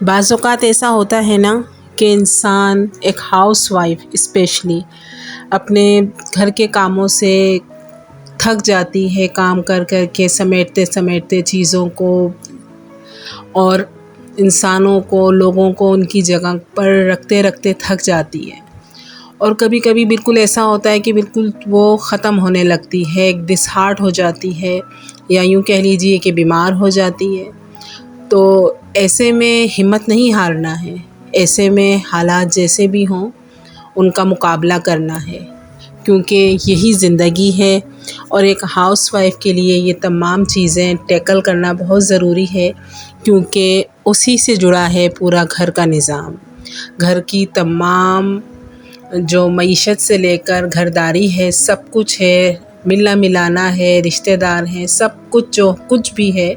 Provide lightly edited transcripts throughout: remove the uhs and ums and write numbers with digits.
بعض اوقات ایسا ہوتا ہے نا کہ انسان ایک ہاؤس وائف اسپیشلی اپنے گھر کے کاموں سے تھک جاتی ہے، کام کر کر کے سمیٹتے سمیٹتے چیزوں کو اور انسانوں کو، لوگوں کو ان کی جگہ پر رکھتے رکھتے تھک جاتی ہے، اور کبھی کبھی بالکل ایسا ہوتا ہے کہ بالکل وہ ختم ہونے لگتی ہے، ایک ڈس ہارٹ ہو جاتی ہے، یا یوں کہہ لیجئے کہ بیمار ہو جاتی ہے۔ تو ایسے میں ہمت نہیں ہارنا ہے، ایسے میں حالات جیسے بھی ہوں ان کا مقابلہ کرنا ہے، کیونکہ یہی زندگی ہے، اور ایک ہاؤس وائف کے لیے یہ تمام چیزیں ٹیکل کرنا بہت ضروری ہے، کیونکہ اسی سے جڑا ہے پورا گھر کا نظام، گھر کی تمام جو معیشت سے لے کر گھرداری ہے، سب کچھ ہے، ملنا ملانا ہے، رشتہ دار ہیں، سب کچھ جو کچھ بھی ہے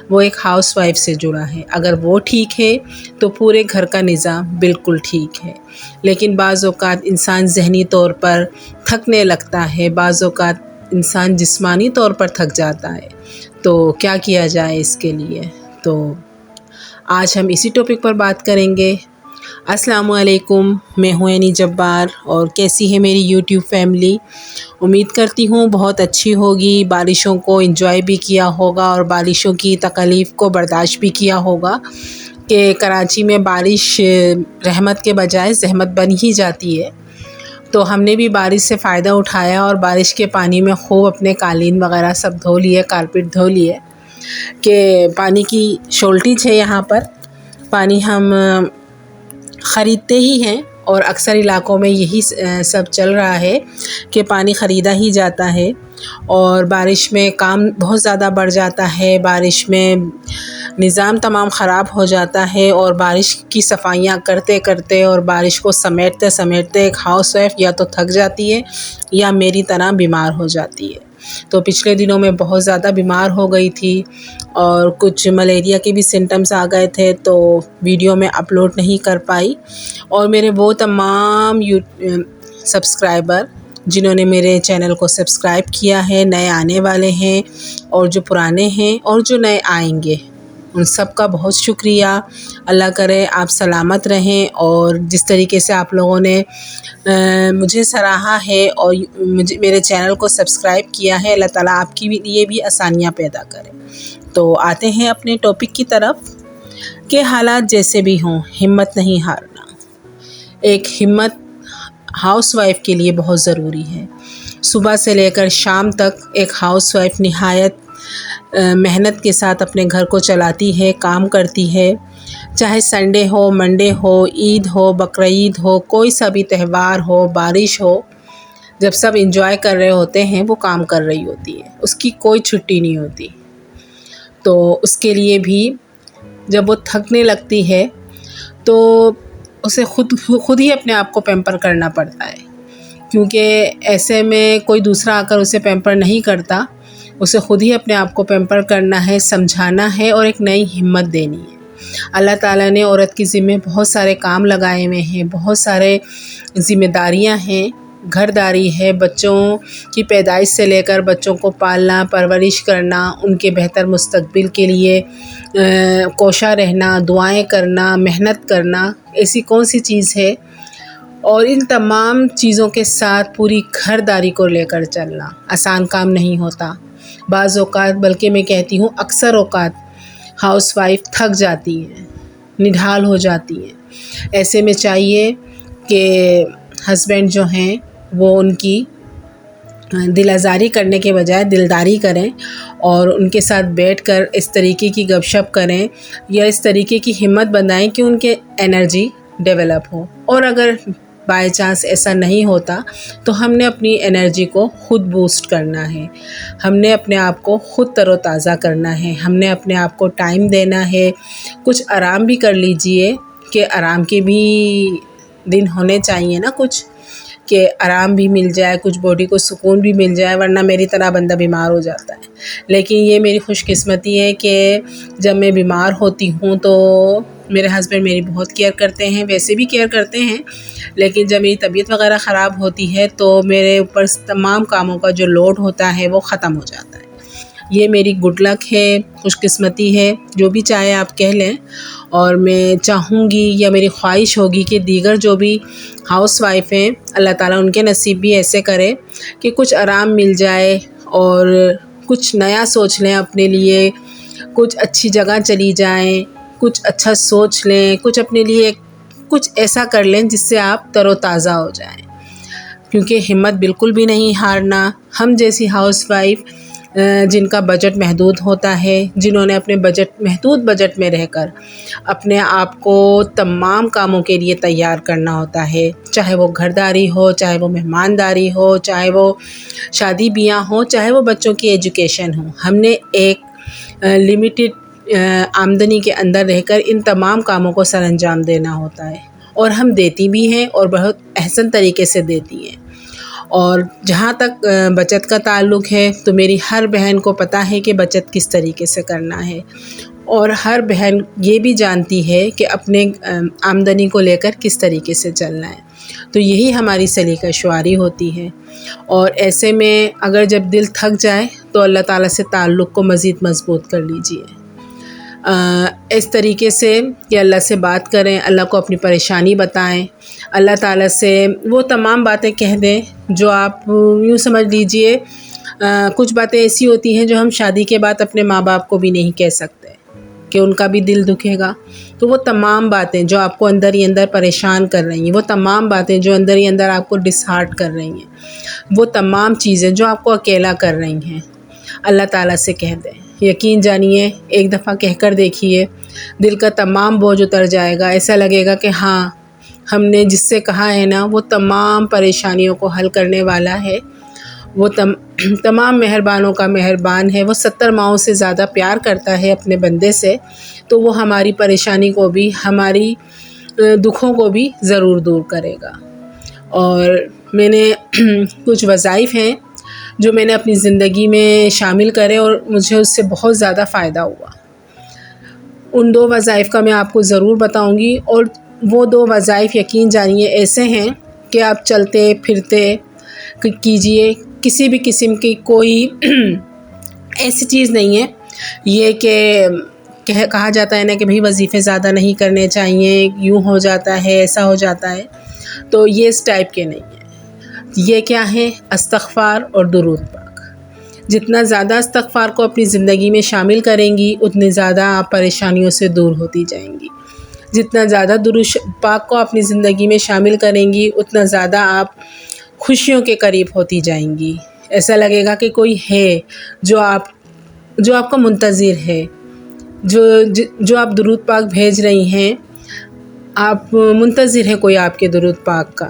وہ ایک ہاؤس وائف سے جڑا ہے۔ اگر وہ ٹھیک ہے تو پورے گھر کا نظام بالکل ٹھیک ہے۔ لیکن بعض اوقات انسان ذہنی طور پر تھکنے لگتا ہے، بعض اوقات انسان جسمانی طور پر تھک جاتا ہے، تو کیا کیا جائے اس کے لیے؟ تو آج ہم اسی ٹاپک پر بات کریں گے۔ السلام علیکم، میں ہوں اینی جبار، اور کیسی ہے میری یوٹیوب فیملی؟ امید کرتی ہوں بہت اچھی ہوگی، بارشوں کو انجوائے بھی کیا ہوگا اور بارشوں کی تکلیف کو برداشت بھی کیا ہوگا، کہ کراچی میں بارش رحمت کے بجائے زحمت بن ہی جاتی ہے۔ تو ہم نے بھی بارش سے فائدہ اٹھایا اور بارش کے پانی میں خوب اپنے قالین وغیرہ سب دھو لیے، کارپیٹ دھو لیے، کہ پانی کی شارٹیج ہے یہاں پر، پانی ہم خریدتے ہی ہیں، اور اکثر علاقوں میں یہی سب چل رہا ہے کہ پانی خریدا ہی جاتا ہے، اور بارش میں کام بہت زیادہ بڑھ جاتا ہے، بارش میں نظام تمام خراب ہو جاتا ہے، اور بارش کی صفائیاں کرتے کرتے اور بارش کو سمیٹتے سمیٹتے ایک ہاؤس وائف یا تو تھک جاتی ہے یا میری طرح بیمار ہو جاتی ہے۔ تو پچھلے دنوں میں بہت زیادہ بیمار ہو گئی تھی، اور کچھ ملیریا کے بھی سمٹمز آ گئے تھے، تو ویڈیو میں اپلوڈ نہیں کر پائی، اور میرے وہ تمام سبسکرائبر جنہوں نے میرے چینل کو سبسکرائب کیا ہے، نئے آنے والے ہیں اور جو پرانے ہیں اور جو نئے آئیں گے، ان سب کا بہت شکریہ۔ اللہ کرے آپ سلامت رہیں، اور جس طریقے سے آپ لوگوں نے مجھے سراہا ہے اور میرے چینل کو سبسکرائب کیا ہے، اللہ تعالیٰ آپ کی لیے بھی آسانیاں پیدا کرے۔ تو آتے ہیں اپنے ٹاپک کی طرف، کہ حالات جیسے بھی ہوں ہمت نہیں ہارنا۔ ایک ہمت ہاؤس وائف کے لیے بہت ضروری ہے۔ صبح سے لے کر شام تک ایک ہاؤس وائف نہایت محنت کے ساتھ اپنے گھر کو چلاتی ہے، کام کرتی ہے، چاہے سنڈے ہو، منڈے ہو، عید ہو، بقرعید ہو، کوئی سا بھی تہوار ہو، بارش ہو، جب سب انجوائے کر رہے ہوتے ہیں وہ کام کر رہی ہوتی ہے، اس کی کوئی چھٹی نہیں ہوتی۔ تو اس کے لیے بھی جب وہ تھکنے لگتی ہے تو اسے خود ہی اپنے آپ کو پیمپر کرنا پڑتا ہے، کیونکہ ایسے میں کوئی دوسرا آ کر اسے پیمپر نہیں کرتا، اسے خود ہی اپنے آپ کو پیمپر کرنا ہے، سمجھانا ہے، اور ایک نئی ہمت دینی ہے۔ اللہ تعالیٰ نے عورت کی ذمہ بہت سارے کام لگائے ہوئے ہیں، بہت سارے ذمہ داریاں ہیں، گھرداری ہے، بچوں کی پیدائش سے لے کر بچوں کو پالنا، پرورش کرنا، ان کے بہتر مستقبل کے لیے کوشاں رہنا، دعائیں کرنا، محنت کرنا، ایسی کون سی چیز ہے؟ اور ان تمام چیزوں کے ساتھ پوری گھرداری کو لے کر چلنا آسان کام نہیں ہوتا۔ بعض اوقات، بلکہ میں کہتی ہوں اکثر اوقات، ہاؤس وائف تھک جاتی ہے، نڈھال ہو جاتی ہے۔ ایسے میں چاہیے کہ ہسبینڈ جو ہیں وہ ان کی دل آزاری کرنے کے بجائے دلداری کریں، اور ان کے ساتھ بیٹھ کر اس طریقے کی گپ شپ کریں، یا اس طریقے کی ہمت بندھائیں کہ ان کے انرجی ڈیولپ ہو۔ اور اگر بائی چانس ایسا نہیں ہوتا تو ہم نے اپنی انرجی کو خود بوسٹ کرنا ہے، ہم نے اپنے آپ کو خود تر و تازہ کرنا ہے، ہم نے اپنے آپ کو ٹائم دینا ہے۔ کچھ آرام بھی کر لیجئے، کہ آرام کے بھی دن ہونے چاہیے نا، کچھ کہ آرام بھی مل جائے، کچھ باڈی کو سکون بھی مل جائے، ورنہ میری طرح بندہ بیمار ہو جاتا ہے۔ لیکن یہ میری خوش قسمتی ہے کہ جب میں بیمار ہوتی ہوں تو میرے ہسبینڈ میری بہت کیئر کرتے ہیں، ویسے بھی کیئر کرتے ہیں، لیکن جب میری طبیعت وغیرہ خراب ہوتی ہے تو میرے اوپر تمام کاموں کا جو لوڈ ہوتا ہے وہ ختم ہو جاتا ہے۔ یہ میری گڈ لک ہے، خوش قسمتی ہے، جو بھی چاہے آپ کہہ لیں۔ اور میں چاہوں گی یا میری خواہش ہوگی کہ دیگر جو بھی ہاؤس وائف ہیں، اللہ تعالیٰ ان کے نصیب بھی ایسے کرے کہ کچھ آرام مل جائے اور کچھ نیا سوچ لیں اپنے لیے، کچھ اچھی جگہ چلی جائیں، کچھ اچھا سوچ لیں، کچھ اپنے لیے کچھ ایسا کر لیں جس سے آپ تر و تازہ ہو جائیں، کیونکہ ہمت بالکل بھی نہیں ہارنا۔ ہم جیسی ہاؤس وائف جن کا بجٹ محدود ہوتا ہے، جنہوں نے اپنے محدود بجٹ میں رہ کر اپنے آپ کو تمام کاموں کے لیے تیار کرنا ہوتا ہے، چاہے وہ گھرداری ہو، چاہے وہ مہمانداری ہو، چاہے وہ شادی بیاہ ہو، چاہے وہ بچوں کی ایجوکیشن ہو، ہم نے ایک لمیٹڈ آمدنی کے اندر رہ کر ان تمام کاموں کو سر انجام دینا ہوتا ہے، اور ہم دیتی بھی ہیں اور بہت احسن طریقے سے دیتی ہیں۔ اور جہاں تک بچت کا تعلق ہے تو میری ہر بہن کو پتہ ہے کہ بچت کس طریقے سے کرنا ہے، اور ہر بہن یہ بھی جانتی ہے کہ اپنے آمدنی کو لے کر کس طریقے سے چلنا ہے۔ تو یہی ہماری سلیقہ شعاری ہوتی ہے، اور ایسے میں اگر جب دل تھک جائے تو اللہ تعالیٰ سے تعلق کو مزید مضبوط کر لیجئے، اس طریقے سے کہ اللہ سے بات کریں، اللہ کو اپنی پریشانی بتائیں، اللہ تعالیٰ سے وہ تمام باتیں کہہ دیں جو آپ یوں سمجھ لیجئے کچھ باتیں ایسی ہوتی ہیں جو ہم شادی کے بعد اپنے ماں باپ کو بھی نہیں کہہ سکتے کہ ان کا بھی دل دکھے گا۔ تو وہ تمام باتیں جو آپ کو اندر ہی اندر پریشان کر رہی ہیں، وہ تمام باتیں جو اندر ہی اندر آپ کو ڈس ہارٹ کر رہی ہیں، وہ تمام چیزیں جو آپ کو اکیلا کر رہی ہیں، اللہ تعالیٰ سے کہہ دیں۔ یقین جانیے ایک دفعہ کہہ کر دیکھیے، دل کا تمام بوجھ اتر جائے گا، ایسا لگے گا کہ ہاں ہم نے جس سے کہا ہے نا وہ تمام پریشانیوں کو حل کرنے والا ہے، وہ تمام مہربانوں کا مہربان ہے، وہ 70 ماؤں سے زیادہ پیار کرتا ہے اپنے بندے سے، تو وہ ہماری پریشانی کو بھی، ہماری دکھوں کو بھی ضرور دور کرے گا۔ اور میں نے کچھ وظائف ہیں جو میں نے اپنی زندگی میں شامل کرے اور مجھے اس سے بہت زیادہ فائدہ ہوا۔ ان 2 وظائف کا میں آپ کو ضرور بتاؤں گی، اور وہ 2 وظائف یقین جانیے ایسے ہیں کہ آپ چلتے پھرتے کیجئے، کسی بھی قسم کی کوئی ایسی چیز نہیں ہے یہ کہ کہا جاتا ہے نا کہ بھئی وظیفے زیادہ نہیں کرنے چاہیے، یوں ہو جاتا ہے، ایسا ہو جاتا ہے، تو یہ اس ٹائپ کے نہیں ہیں۔ یہ کیا ہے؟ استغفار اور درود پاک۔ جتنا زیادہ استغفار کو اپنی زندگی میں شامل کریں گی اتنے زیادہ آپ پریشانیوں سے دور ہوتی جائیں گی، جتنا زیادہ درود پاک کو اپنی زندگی میں شامل کریں گی اتنا زیادہ آپ خوشیوں کے قریب ہوتی جائیں گی۔ ایسا لگے گا کہ کوئی ہے جو آپ کا منتظر ہے، جو آپ درود پاک بھیج رہی ہیں، آپ منتظر ہے کوئی آپ کے درود پاک کا۔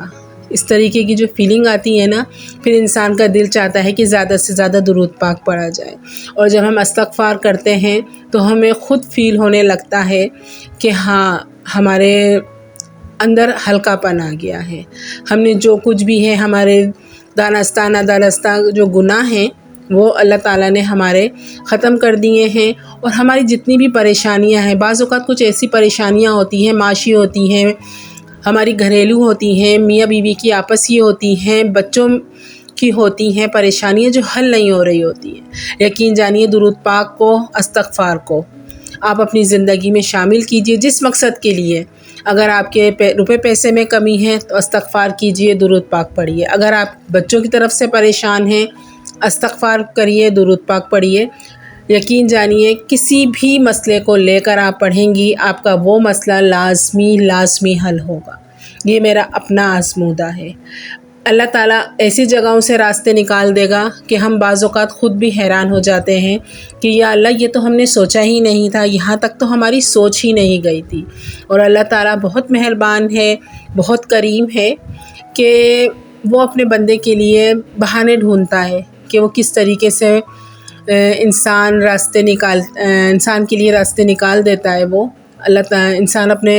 اس طریقے کی جو فیلنگ آتی ہے نا، پھر انسان کا دل چاہتا ہے کہ زیادہ سے زیادہ درود پاک پڑھا جائے، اور جب ہم استغفار کرتے ہیں تو ہمیں خود فیل ہونے لگتا ہے کہ ہاں ہمارے اندر ہلکا پن آ گیا ہے، ہم نے جو کچھ بھی ہے، ہمارے دانستہ نادانستہ جو گناہ ہیں وہ اللہ تعالیٰ نے ہمارے ختم کر دیے ہیں، اور ہماری جتنی بھی پریشانیاں ہیں، بعض اوقات کچھ ایسی پریشانیاں ہوتی ہیں، معاشی ہوتی ہیں، ہماری گھریلو ہوتی ہیں، میاں بیوی کی آپسی ہوتی ہیں، بچوں کی ہوتی ہیں پریشانیاں جو حل نہیں ہو رہی ہوتی ہیں۔ یقین جانیے درود پاک کو، استغفار کو آپ اپنی زندگی میں شامل کیجئے، جس مقصد کے لیے۔ اگر آپ کے روپے پیسے میں کمی ہے تو استغفار کیجئے، درود پاک پڑھیے۔ اگر آپ بچوں کی طرف سے پریشان ہیں، استغفار کریے، درود پاک پڑھیے۔ یقین جانیے کسی بھی مسئلے کو لے کر آپ پڑھیں گی، آپ کا وہ مسئلہ لازمی حل ہوگا۔ یہ میرا اپنا آزمودہ ہے۔ اللہ تعالیٰ ایسی جگہوں سے راستے نکال دے گا کہ ہم بعض اوقات خود بھی حیران ہو جاتے ہیں کہ یا اللہ یہ تو ہم نے سوچا ہی نہیں تھا، یہاں تک تو ہماری سوچ ہی نہیں گئی تھی۔ اور اللہ تعالیٰ بہت مہربان ہے، بہت کریم ہے کہ وہ اپنے بندے کے لیے بہانے ڈھونڈتا ہے کہ وہ کس طریقے سے انسان کے لیے راستے نکال دیتا ہے۔ وہ اللہ تعالیٰ، انسان اپنے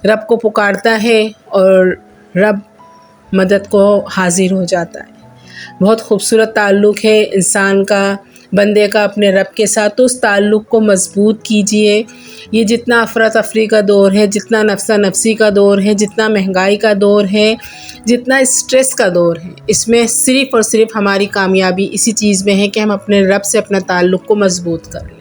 رب کو پکارتا ہے اور رب مدد کو حاضر ہو جاتا ہے۔ بہت خوبصورت تعلق ہے انسان کا بندے کا اپنے رب کے ساتھ، تو اس تعلق کو مضبوط کیجئے۔ یہ جتنا افراتفری کا دور ہے، جتنا نفسا نفسی کا دور ہے، جتنا مہنگائی کا دور ہے، جتنا اسٹریس کا دور ہے، اس میں صرف اور صرف ہماری کامیابی اسی چیز میں ہے کہ ہم اپنے رب سے اپنا تعلق کو مضبوط کر لیں۔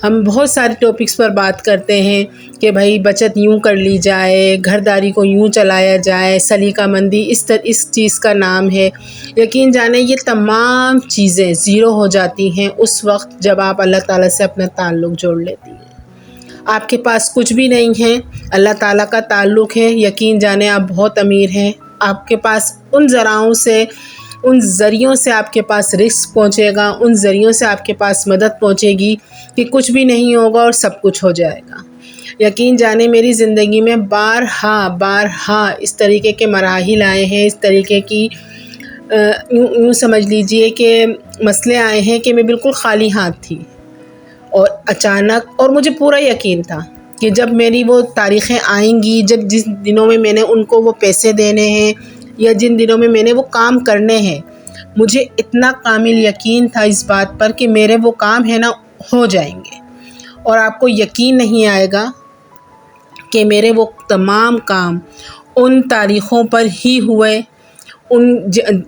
ہم بہت سارے ٹاپکس پر بات کرتے ہیں کہ بھائی بچت یوں کر لی جائے، گھرداری کو یوں چلایا جائے، سلیقہ مندی اس چیز کا نام ہے۔ یقین جانیں یہ تمام چیزیں زیرو ہو جاتی ہیں اس وقت جب آپ اللہ تعالیٰ سے اپنا تعلق جوڑ لیتی ہیں۔ آپ کے پاس کچھ بھی نہیں ہے، اللہ تعالیٰ کا تعلق ہے، یقین جانیں آپ بہت امیر ہیں۔ آپ کے پاس ان ذریعوں سے آپ کے پاس رزق پہنچے گا، ان ذریعوں سے آپ کے پاس مدد پہنچے گی کہ کچھ بھی نہیں ہوگا اور سب کچھ ہو جائے گا۔ یقین جانیں میری زندگی میں بارہا اس طریقے کے مراحل آئے ہیں، اس طریقے کی یوں سمجھ لیجئے کہ مسئلے آئے ہیں کہ میں بالکل خالی ہاتھ تھی، اور اچانک، اور مجھے پورا یقین تھا کہ جب میری وہ تاریخیں آئیں گی، جس دنوں میں میں نے ان کو وہ پیسے دینے ہیں یا جن دنوں میں میں نے وہ کام کرنے ہیں، مجھے اتنا کامل یقین تھا اس بات پر کہ میرے وہ کام ہے نا ہو جائیں گے۔ اور آپ کو یقین نہیں آئے گا کہ میرے وہ تمام کام ان تاریخوں پر ہی ہوئے۔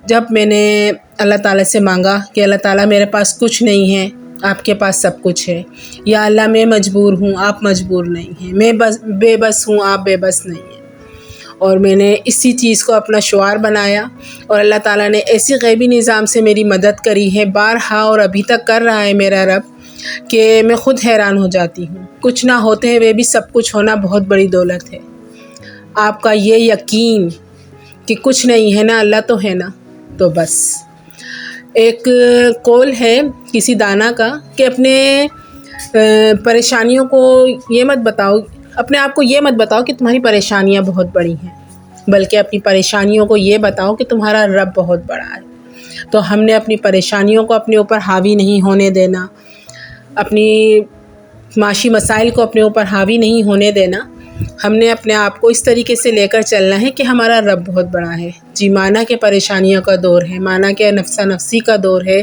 جب میں نے اللہ تعالیٰ سے مانگا کہ اللہ تعالیٰ میرے پاس کچھ نہیں ہے، آپ کے پاس سب کچھ ہے، یا اللہ میں مجبور ہوں، آپ مجبور نہیں ہیں، میں بے بس ہوں، آپ بے بس نہیں ہیں۔ اور میں نے اسی چیز کو اپنا شعار بنایا، اور اللہ تعالیٰ نے ایسی غیبی نظام سے میری مدد کری ہے بارہا، اور ابھی تک کر رہا ہے میرا رب، کہ میں خود حیران ہو جاتی ہوں۔ کچھ نہ ہوتے ہوئے بھی سب کچھ ہونا بہت بڑی دولت ہے۔ آپ کا یہ یقین کہ کچھ نہیں ہے نا، اللہ تو ہے نا، تو بس۔ ایک قول ہے کسی دانا کا کہ اپنے پریشانیوں کو یہ مت بتاؤ، اپنے آپ کو یہ مت بتاؤ کہ تمہاری پریشانیاں بہت بڑی ہیں، بلکہ اپنی پریشانیوں کو یہ بتاؤ کہ تمہارا رب بہت بڑا ہے۔ تو ہم نے اپنی پریشانیوں کو اپنے اوپر حاوی نہیں ہونے دینا، اپنی معاشی مسائل کو اپنے اوپر حاوی نہیں ہونے دینا۔ ہم نے اپنے آپ کو اس طریقے سے لے کر چلنا ہے کہ ہمارا رب بہت بڑا ہے۔ جی مانا کہ پریشانیوں کا دور ہے، مانا کہ نفسا نفسی کا دور ہے،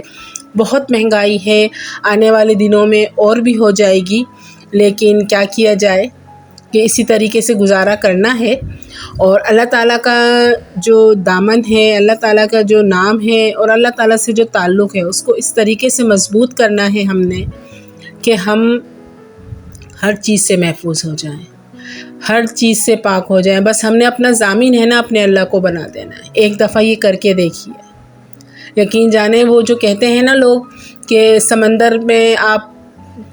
بہت مہنگائی ہے، آنے والے دنوں میں اور بھی ہو جائے گی، لیکن کیا کیا جائے کہ اسی طریقے سے گزارا کرنا ہے۔ اور اللہ تعالیٰ کا جو دامن ہے، اللہ تعالیٰ کا جو نام ہے، اور اللہ تعالیٰ سے جو تعلق ہے، اس کو اس طریقے سے مضبوط کرنا ہے ہم نے کہ ہم ہر چیز سے محفوظ ہو جائیں، ہر چیز سے پاک ہو جائیں۔ بس ہم نے اپنا ضامن ہے نا اپنے اللہ کو بنا دینا ہے۔ ایک دفعہ یہ کر کے دیکھیے، یقین جانیں وہ جو کہتے ہیں نا لوگ کہ سمندر میں آپ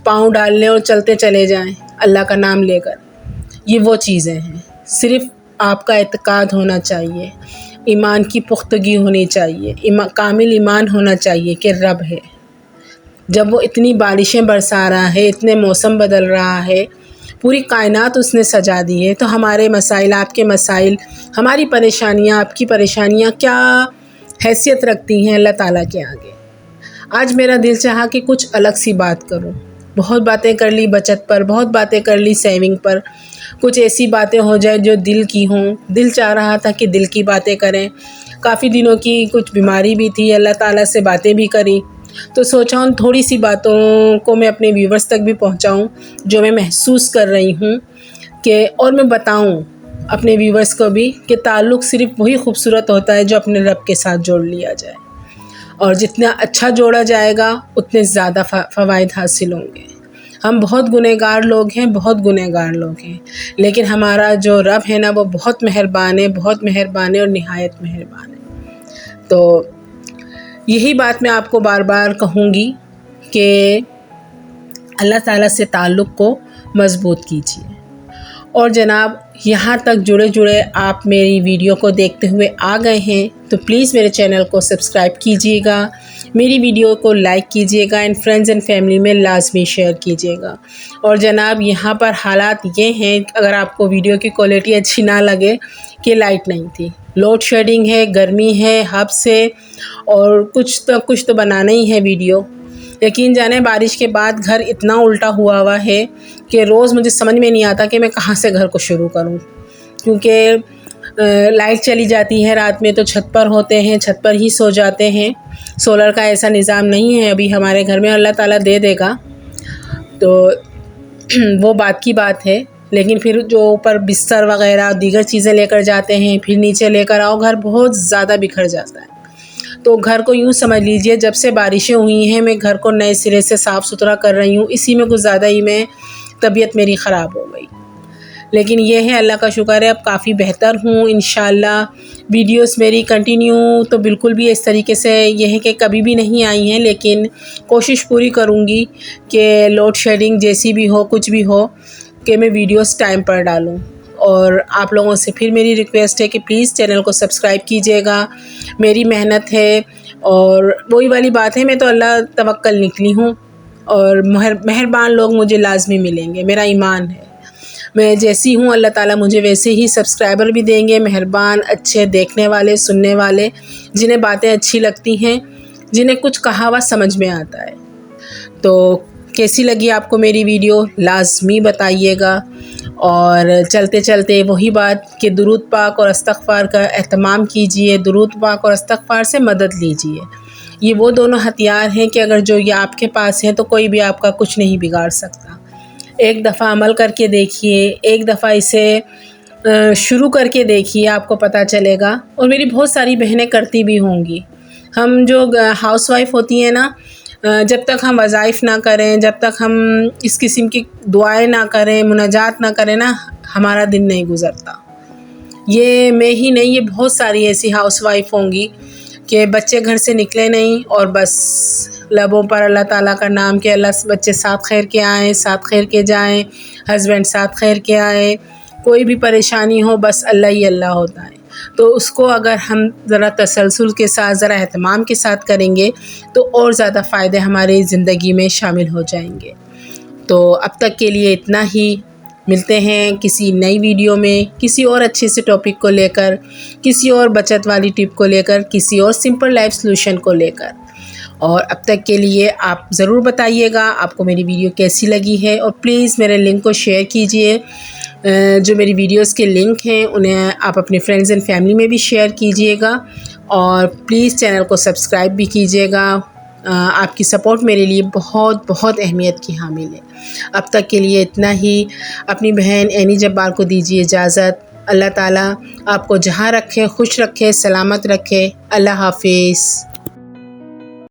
پاؤں ڈال لیں اور چلتے چلے جائیں اللہ کا نام لے کر، یہ وہ چیزیں ہیں۔ صرف آپ کا اعتقاد ہونا چاہیے، ایمان کی پختگی ہونی چاہیے، کامل ایمان ہونا چاہیے کہ رب ہے۔ جب وہ اتنی بارشیں برسا رہا ہے، اتنے موسم بدل رہا ہے، پوری کائنات اس نے سجا دی ہے، تو ہمارے مسائل، آپ کے مسائل، ہماری پریشانیاں، آپ کی پریشانیاں کیا حیثیت رکھتی ہیں اللہ تعالیٰ کے آگے۔ آج میرا دل چاہا کہ کچھ الگ سی بات کروں۔ بہت باتیں کر لی بچت پر، بہت باتیں کر لی سیونگ پر، کچھ ایسی باتیں ہو جائے جو دل کی ہوں۔ دل چاہ رہا تھا کہ دل کی باتیں کریں، کافی دنوں کی کچھ بیماری بھی تھی، اللہ تعالیٰ سے باتیں بھی کری، تو سوچا ان تھوڑی سی باتوں کو میں اپنے ویورز تک بھی پہنچاؤں جو میں محسوس کر رہی ہوں، کہ اور میں بتاؤں اپنے ویورز کو بھی کہ تعلق صرف وہی خوبصورت ہوتا ہے جو اپنے رب کے ساتھ جوڑ لیا جائے، اور جتنا اچھا جوڑا جائے گا اتنے زیادہ فوائد حاصل ہوں گے۔ ہم بہت گنہگار لوگ ہیں، بہت گنہگار لوگ ہیں، لیکن ہمارا جو رب ہے نا وہ بہت مہربان ہے، بہت مہربان ہے اور نہایت مہربان ہے۔ تو یہی بات میں آپ کو بار بار کہوں گی کہ اللہ تعالیٰ سے تعلق کو مضبوط کیجیے۔ اور جناب یہاں تک جڑے آپ میری ویڈیو کو دیکھتے ہوئے آ گئے ہیں تو پلیز میرے چینل کو سبسکرائب کیجیے گا، میری ویڈیو کو لائک کیجیے گا، اینڈ فرینڈز اینڈ فیملی میں لازمی شیئر کیجیے گا۔ اور جناب یہاں پر حالات یہ ہیں، اگر آپ کو ویڈیو کی کوالٹی اچھی نہ لگے، کہ لائٹ نہیں تھی، لوڈ شیڈنگ ہے، گرمی ہے، ہبس ہے، اور کچھ تو بنانا ہی ہے ویڈیو۔ یقین جانیں بارش کے بعد گھر اتنا الٹا ہوا ہے کہ روز مجھے سمجھ میں نہیں آتا کہ میں کہاں سے گھر کو شروع کروں، کیونکہ لائٹ چلی جاتی ہے رات میں تو چھت پر ہوتے ہیں، چھت پر ہی سو جاتے ہیں۔ سولر کا ایسا نظام نہیں ہے ابھی ہمارے گھر میں، اللہ تعالیٰ دے دے گا تو وہ بات کی بات ہے۔ لیکن پھر جو اوپر بستر وغیرہ دیگر چیزیں لے کر جاتے ہیں، پھر نیچے لے کر آؤ، گھر بہت زیادہ بکھر جاتا ہے۔ تو گھر کو یوں سمجھ لیجئے جب سے بارشیں ہوئی ہیں میں گھر کو نئے سرے سے صاف ستھرا کر رہی ہوں، اسی میں کچھ زیادہ ہی میں طبیعت میری خراب ہو گئی۔ لیکن یہ ہے، اللہ کا شکر ہے اب کافی بہتر ہوں انشاءاللہ۔ ویڈیوز میری کنٹینیو تو بالکل بھی اس طریقے سے یہ ہے کہ کبھی بھی نہیں آئی ہیں، لیکن کوشش پوری کروں گی کہ لوڈ شیڈنگ جیسی بھی ہو، کچھ بھی ہو، کہ میں ویڈیوز ٹائم پر ڈالوں۔ اور آپ لوگوں سے پھر میری ریکویسٹ ہے کہ پلیز چینل کو سبسکرائب کیجیے گا، میری محنت ہے اور وہی والی بات ہے، میں تو اللہ توکل نکلی ہوں اور مہربان لوگ مجھے لازمی ملیں گے، میرا ایمان ہے۔ میں جیسی ہوں اللہ تعالیٰ مجھے ویسے ہی سبسکرائبر بھی دیں گے، مہربان، اچھے دیکھنے والے، سننے والے، جنہیں باتیں اچھی لگتی ہیں، جنہیں کچھ کہا ہوا سمجھ میں آتا ہے۔ تو کیسی لگی آپ کو میری ویڈیو لازمی بتائیے گا۔ اور چلتے چلتے وہی بات کہ درود پاک اور استغفار کا اہتمام کیجئے، درود پاک اور استغفار سے مدد لیجئے۔ یہ وہ دونوں ہتھیار ہیں کہ اگر جو یہ آپ کے پاس ہیں تو کوئی بھی آپ کا کچھ نہیں بگاڑ سکتا۔ ایک دفعہ عمل کر کے دیکھیے، ایک دفعہ اسے شروع کر کے دیکھیے، آپ کو پتہ چلے گا۔ اور میری بہت ساری بہنیں کرتی بھی ہوں گی۔ ہم جو ہاؤس وائف ہوتی ہیں نا، جب تک ہم وظائف نہ کریں، جب تک ہم اس قسم کی دعائیں نہ کریں، مناجات نہ کریں نا، ہمارا دن نہیں گزرتا۔ یہ میں ہی نہیں، یہ بہت ساری ایسی ہاؤس وائف ہوں گی کہ بچے گھر سے نکلے نہیں اور بس لبوں پر اللہ تعالیٰ کا نام کہ اللہ بچے ساتھ خیر کے آئیں، ساتھ خیر کے جائیں، ہسبینڈ ساتھ خیر کے آئے، کوئی بھی پریشانی ہو بس اللہ ہی اللہ ہوتا ہے۔ تو اس کو اگر ہم ذرا تسلسل کے ساتھ، ذرا اہتمام کے ساتھ کریں گے تو اور زیادہ فائدے ہماری زندگی میں شامل ہو جائیں گے۔ تو اب تک کے لیے اتنا ہی، ملتے ہیں کسی نئی ویڈیو میں، کسی اور اچھے سے ٹاپک کو لے کر، کسی اور بچت والی ٹپ کو لے کر، کسی اور سمپل لائف سلوشن کو لے کر۔ اور اب تک کے لیے آپ ضرور بتائیے گا آپ کو میری ویڈیو کیسی لگی ہے، اور پلیز میرے لنک کو شیئر کیجئے۔ جو میری ویڈیوز کے لنک ہیں انہیں آپ اپنے فرینڈز اینڈ فیملی میں بھی شیئر کیجئے گا، اور پلیز چینل کو سبسکرائب بھی کیجئے گا۔ آپ کی سپورٹ میرے لیے بہت بہت اہمیت کی حامل ہے۔ اب تک کے لیے اتنا ہی، اپنی بہن اینی جبار کو دیجیے اجازت۔ اللہ تعالیٰ آپ کو جہاں رکھے خوش رکھے، سلامت رکھے۔ اللہ حافظ۔